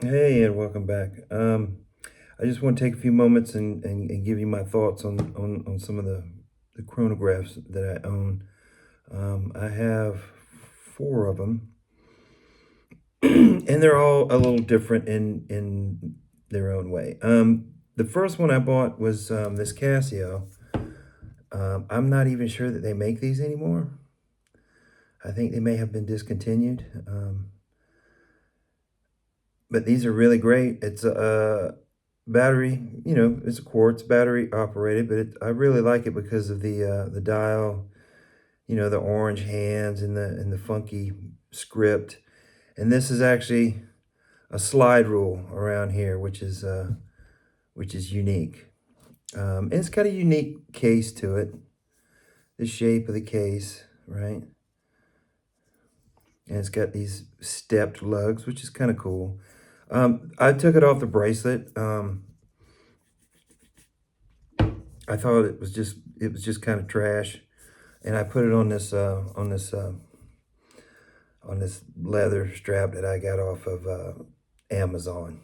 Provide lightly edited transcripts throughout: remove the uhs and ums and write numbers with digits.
Hey, and welcome back. I just want to take a few moments and give you my thoughts on some of the chronographs that I own. I have four of them, and they're all a little different in their own way. The first one I bought was this Casio. I'm not even sure that they make these anymore. I think they may have been discontinued. But these are really great. It's a battery, it's a quartz battery operated, but I really like it because of the dial, the orange hands and the funky script. And this is actually a slide rule around here, which is unique. And it's got a unique case to it, the shape of the case, right? And it's got these stepped lugs, which is kind of cool. I took it off the bracelet. I thought it was just kind of trash, and I put it on this leather strap that I got off of Amazon.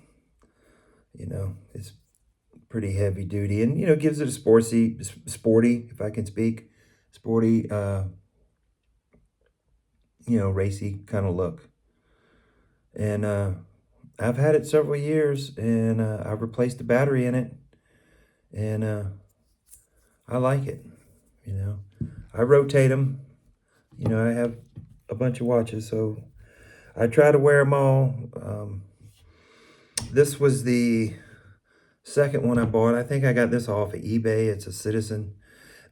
It's pretty heavy duty, and gives it a sporty, if I can speak, sporty, racy kind of look. And I've had it several years, and I've replaced the battery in it, and I like it. You know, I rotate them. I have a bunch of watches, so I try to wear them all. This was the second one I bought. I think I got this off of eBay. It's a Citizen.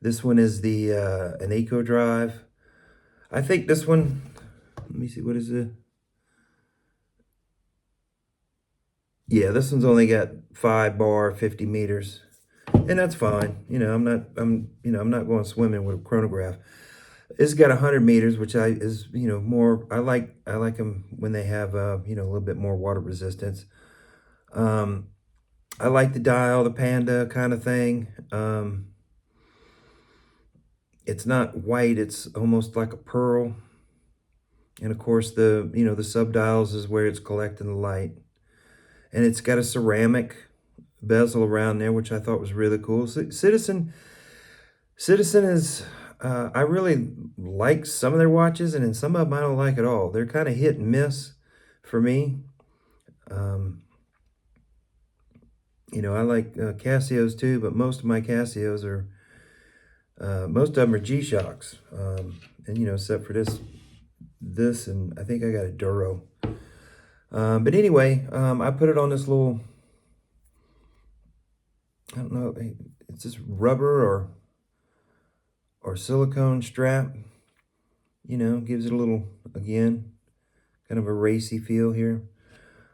This one is the an Eco Drive. I think this one. Let me see. What is it? Yeah, this one's only got 5 bar, 50 meters, and that's fine. I'm not going swimming with a chronograph. It's got 100 meters, which is more. I like them when they have a little bit more water resistance. Um, I like the dial, the panda kind of thing. It's not white; it's almost like a pearl. And of course, the subdials is where it's collecting the light, and it's got a ceramic bezel around there, which I thought was really cool. Citizen is. I really like some of their watches, and in some of them I don't like at all. They're kind of hit and miss for me. Um, I like Casios too, but most of my Casios are most of them are G-Shocks, and except for this, and I think I got a Duro. But anyway, I put it on this little, I don't know, it's this rubber or silicone strap. Gives it a little, again, kind of a racy feel here.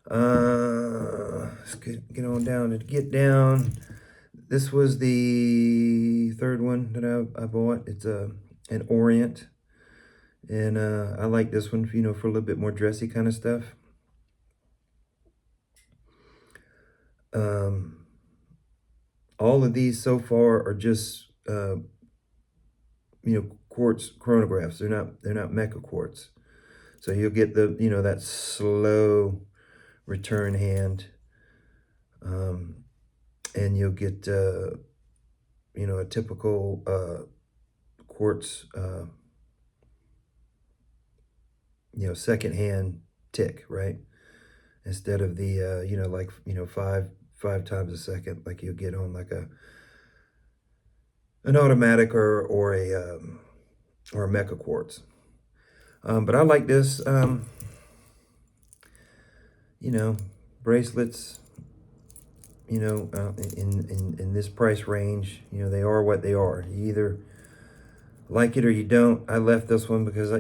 Let's get on down to get down. This was the third one that I bought. It's an Orient, and I like this one, for a little bit more dressy kind of stuff. Um, all of these so far are just quartz chronographs. They're not mecha quartz. So you'll get that slow return hand, and you'll get a typical quartz second hand tick, right? Instead of the like five times a second, like you'll get on like an automatic or a mecha quartz. But I like this. You know, bracelets, in this price range, they are what they are. You either like it or you don't. I left this one because I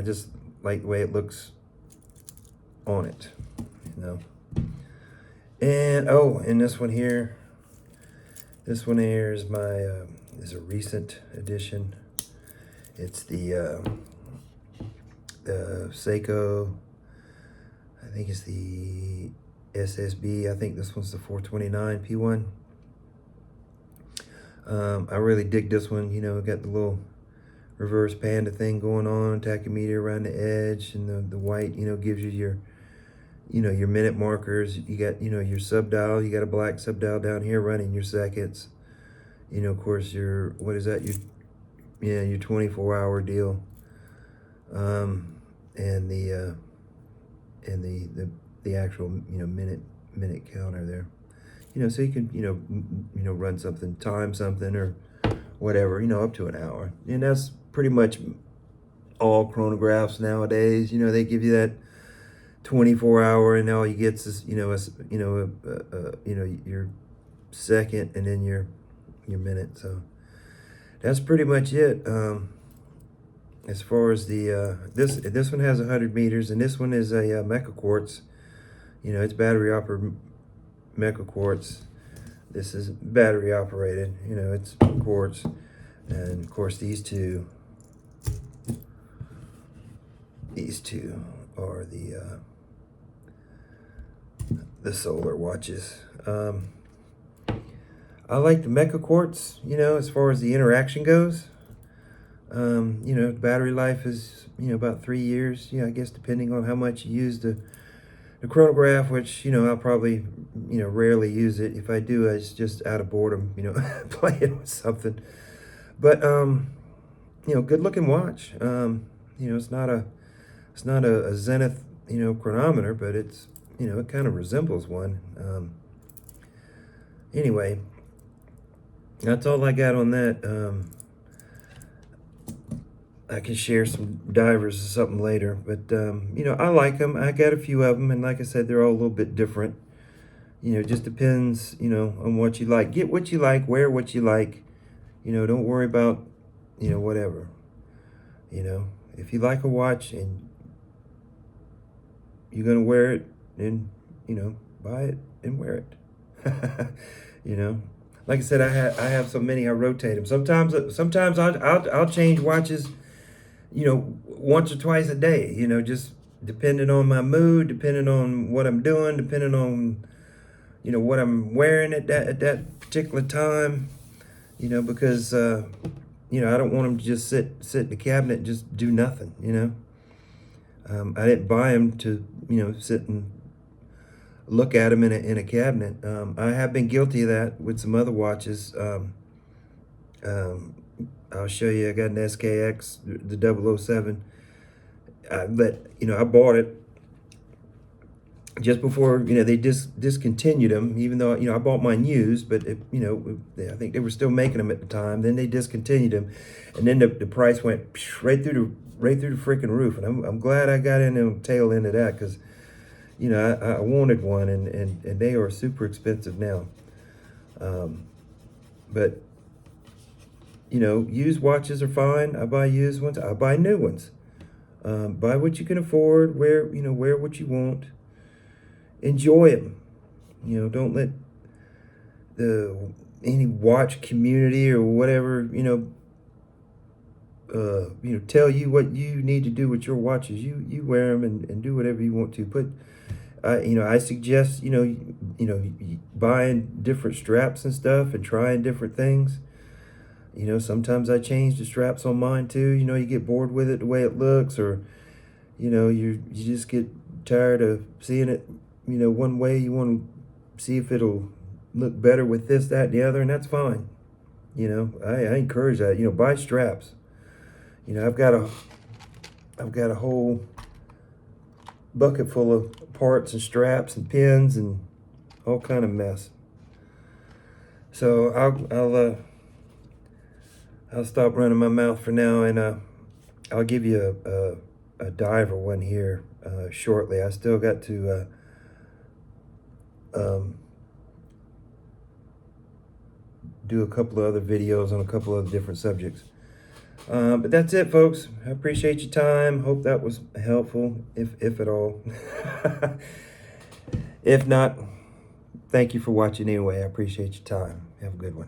just like the way it looks on it, you know. And and this one here is my is a recent addition. It's the Seiko. I think it's the SSB. I think this one's the 429 P1. I really dig this one. Got the little reverse panda thing going on, tachymeter around the edge, and the white, gives you your minute markers. You got, your sub dial. You got a black sub dial down here running your seconds. Of course, what is that? Your 24-hour deal. And the actual, minute counter there. So you can, run something, time something, or whatever, up to an hour. And that's pretty much all chronographs nowadays. They give you that 24-hour, and all you get is, your second, and then your minute. So that's pretty much it. As far as the this one has 100 meters, and this one is a Mecha Quartz. It's battery operated Mecha Quartz. This is battery operated. It's quartz, and of course these two are the solar watches. I like the Mecha Quartz. As far as the interaction goes. Battery life is, about 3 years, I guess, depending on how much you use the chronograph, which, I'll probably, rarely use it. If I do, it's just out of boredom, playing with something. But, good looking watch. It's not a Zenith, chronometer, but it's, it kind of resembles one. Anyway, that's all I got on that. I can share some divers or something later, but I like them. I got a few of them, and like I said, they're all a little bit different. It just depends, on what you like. Get what you like, wear what you like. Don't worry about, whatever. If you like a watch and you're gonna wear it, then buy it and wear it. Like I said, I have so many, I rotate them. Sometimes I'll change watches, once or twice a day, just depending on my mood, depending on what I'm doing, depending on, what I'm wearing at that particular time, because, I don't want them to just sit in the cabinet and just do nothing, I didn't buy them to, sit and look at them in a cabinet. I have been guilty of that with some other watches. I'll show you. I got an SKX, the 007. I bought it just before, they discontinued them, even though, I bought mine used, but I think they were still making them at the time. Then they discontinued them, and then the price went right through the freaking roof. And I'm glad I got in the tail end of that, because, I wanted one, and they are super expensive now. But used watches are fine. I buy used ones. I buy new ones. Buy what you can afford. Wear what you want. Enjoy them. Don't let any watch community or whatever, tell you what you need to do with your watches. You wear them and do whatever you want to. But I suggest, buying different straps and stuff and trying different things. Sometimes I change the straps on mine too. You get bored with it, the way it looks, or, you just get tired of seeing it, one way. You want to see if it'll look better with this, that, and the other, and that's fine. I encourage that. Buy straps. I've got a whole bucket full of parts and straps and pins and all kind of mess. So I'll stop running my mouth for now, and I'll give you a diver one here shortly. I still got to do a couple of other videos on a couple of different subjects. But that's it, folks. I appreciate your time. Hope that was helpful, if at all. If not, thank you for watching anyway. I appreciate your time. Have a good one.